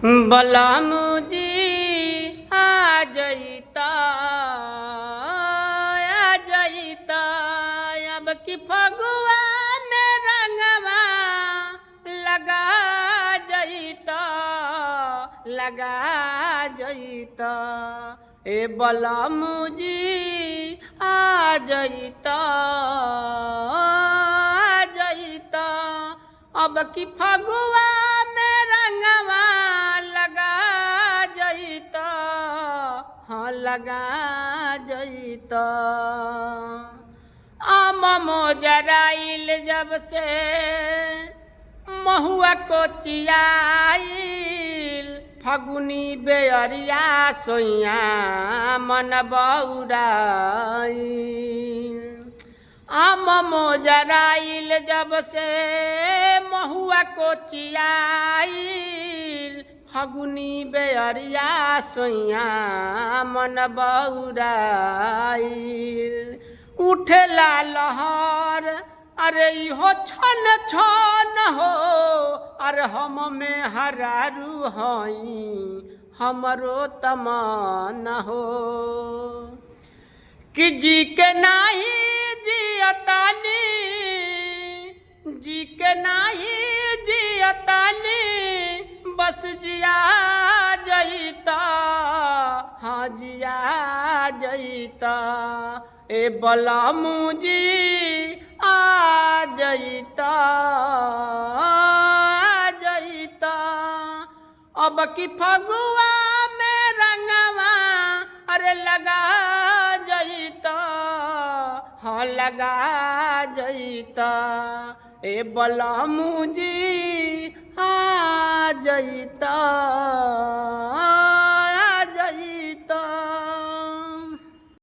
बलमुजी आ जईता अब की फगुआ में रंगवा लगा जईता ए बलमुजी आ जईता अब की फगुआ में रंगवा लगा जईता आम मोजराइल जब से महुआ को चियाइल फगुनी बेअरिया सोइया मन बौराइल आम मोजराइल जब से महुआ को चियाइल फगुनी बेअरिया सोइया मन बौराइल उठेला लहर अरे इहो छन छन हो अरे हम में हरारू हई हमरो तमन हो कि जी के नाही जियतानी जी के नाही जियतानी बस जिया जईता हाँ जिया जईता ए बलमुजी आ जईता अब की फगुआ में रंगवा अरे लगा जईता हाँ लगा जईता ए बलमुजी आ जईता।